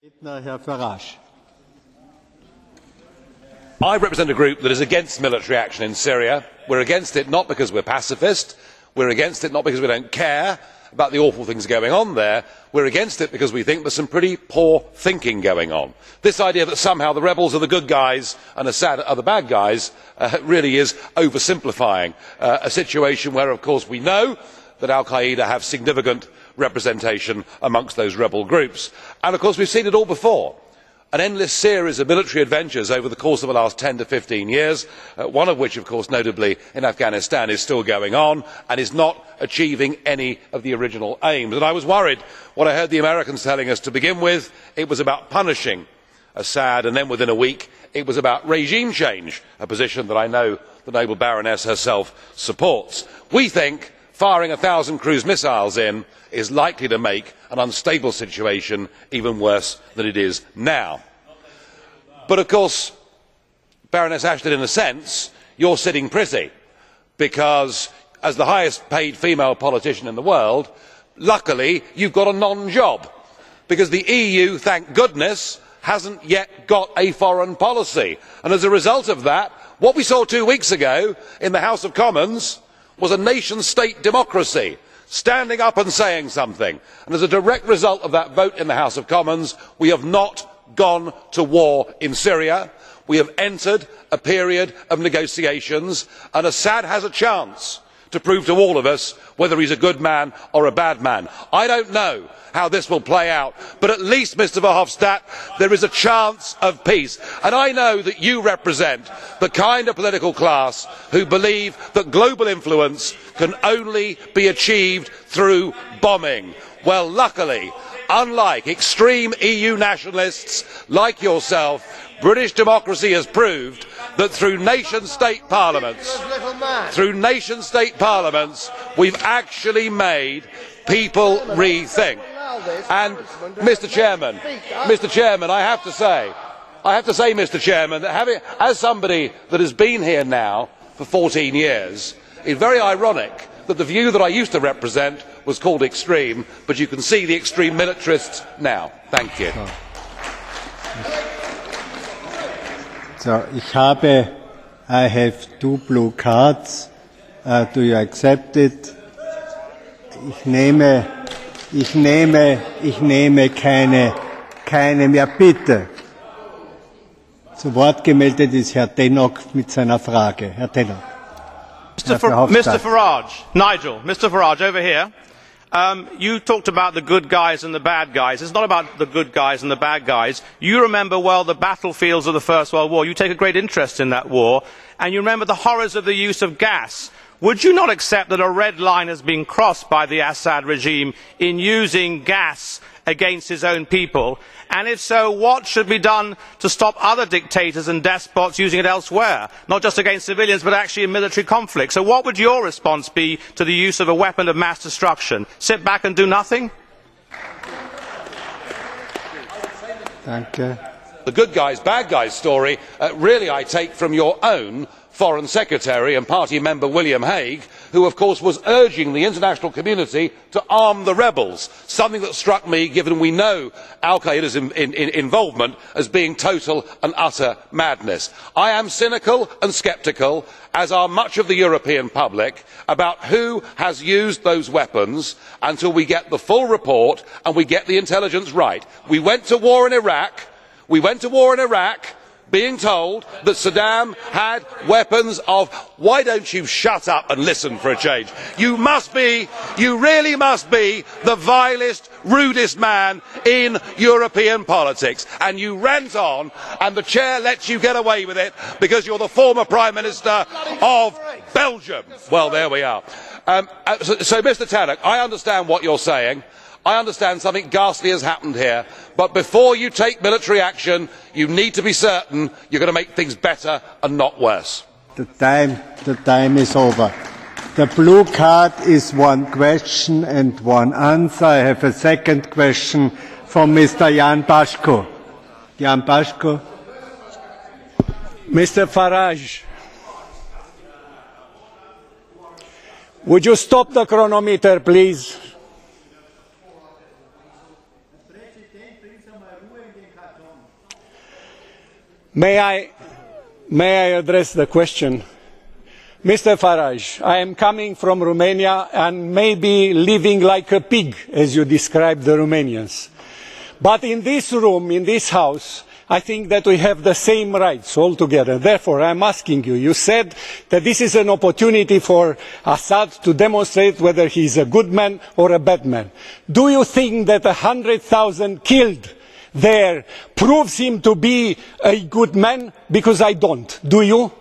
I represent a group that is against military action in Syria. We are against it not because we are pacifist, we are against it not because we do not care about the awful things going on there, we are against it because we think there is some pretty poor thinking going on. This idea that somehow the rebels are the good guys and Assad are the bad guys really is oversimplifying a situation where, of course, we know that Al Qaeda have significant representation amongst those rebel groups. And of course we have seen it all before. An endless series of military adventures over the course of the last 10 to 15 years, one of which, of course, notably in Afghanistan, is still going on and is not achieving any of the original aims. And I was worried when I heard the Americans telling us to begin with it was about punishing Assad, and then within a week it was about regime change, a position that I know the noble Baroness herself supports. We think firing 1,000 cruise missiles in is likely to make an unstable situation even worse than it is now. But of course, Baroness Ashton, in a sense, you are sitting pretty, because as the highest paid female politician in the world, luckily you have got a non-job, because the EU, thank goodness, has not yet got a foreign policy. And as a result of that, what we saw 2 weeks ago in the House of Commons was a nation state democracy standing up and saying something, and as a direct result of that vote in the House of Commons, we have not gone to war in Syria. We have entered a period of negotiations, and Assad has a chance to prove to all of us whether he is a good man or a bad man. I do not know how this will play out, but at least, Mr Verhofstadt, there is a chance of peace. And I know that you represent the kind of political class who believe that global influence can only be achieved through bombing. Well, luckily, unlike extreme EU nationalists like yourself, British democracy has proved that through nation state parliaments, we have actually made people rethink. And Mr Chairman, I have to say, Mr Chairman, that as somebody that has been here now for 14 years, it is very ironic that the view that I used to represent was called extreme, but you can see the extreme militarists now. Thank you. So, I have 2 blue cards. Do you accept it? Ich nehme keine mehr. Bitte. Zu Wort gemeldet ist Herr Tannock mit seiner Frage. Herr Tannock. Mr Farage, Mr Farage, over here. You talked about the good guys and the bad guys. It is not about the good guys and the bad guys. You remember well the battlefields of the First World War. You take a great interest in that war, and you remember the horrors of the use of gas. Would you not accept that a red line has been crossed by the Assad regime in using gas against his own people? And if so, what should be done to stop other dictators and despots using it elsewhere, not just against civilians but actually in military conflict? So what would your response be to the use of a weapon of mass destruction? Sit back and do nothing? Danke. The good guys, bad guys story really I take from your own Foreign Secretary and party member William Hague, who of course was urging the international community to arm the rebels, something that struck me, given we know Al Qaeda's involvement, as being total and utter madness. I am cynical and sceptical, as are much of the European public, about who has used those weapons until we get the full report and we get the intelligence right. We went to war in Iraq being told that Saddam had weapons of... Why don't you shut up and listen for a change? You really must be the vilest, rudest man in European politics. And you rant on, and the chair lets you get away with it because you're the former Prime Minister of Belgium. Well, there we are. So, Mr Tannock, I understand what you're saying. I understand something ghastly has happened here, but before you take military action, you need to be certain you are going to make things better and not worse. The time is over. The blue card is 1 question and 1 answer. I have a second question from Mr. Jan Bashko. Jan Bashko. Mr. Farage, would you stop the chronometer, please? May I address the question? Mr. Farage, I am coming from Romania and maybe living like a pig, as you described the Romanians. But in this room, in this house, I think that we have the same rights altogether. Therefore, I am asking you, you said that this is an opportunity for Assad to demonstrate whether he is a good man or a bad man. Do you think that 100,000 killed there proves him to be a good man? Because I don't. Do you?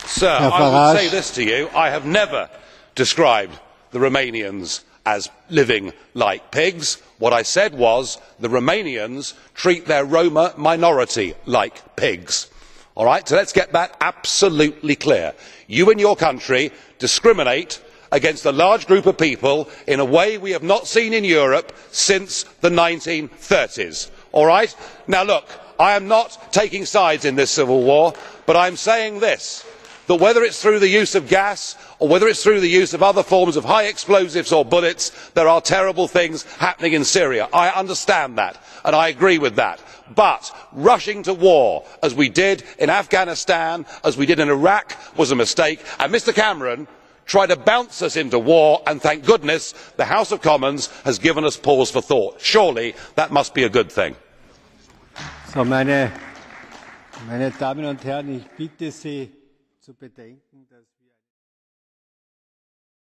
Sir, I would say this to you. I have never described the Romanians as living like pigs. What I said was the Romanians treat their Roma minority like pigs. All right? So let's get that absolutely clear. You in your country discriminate against a large group of people in a way we have not seen in Europe since the 1930s. All right? Now look, I am not taking sides in this civil war, but I am saying this, that whether it is through the use of gas or whether it is through the use of other forms of high explosives or bullets, there are terrible things happening in Syria. I understand that and I agree with that. But rushing to war, as we did in Afghanistan, as we did in Iraq, was a mistake, and Mr Cameron tried to bounce us into war, and thank goodness the House of Commons has given us pause for thought. Surely that must be a good thing. So, meine Damen und Herren, ich bitte Sie zu bedenken, dass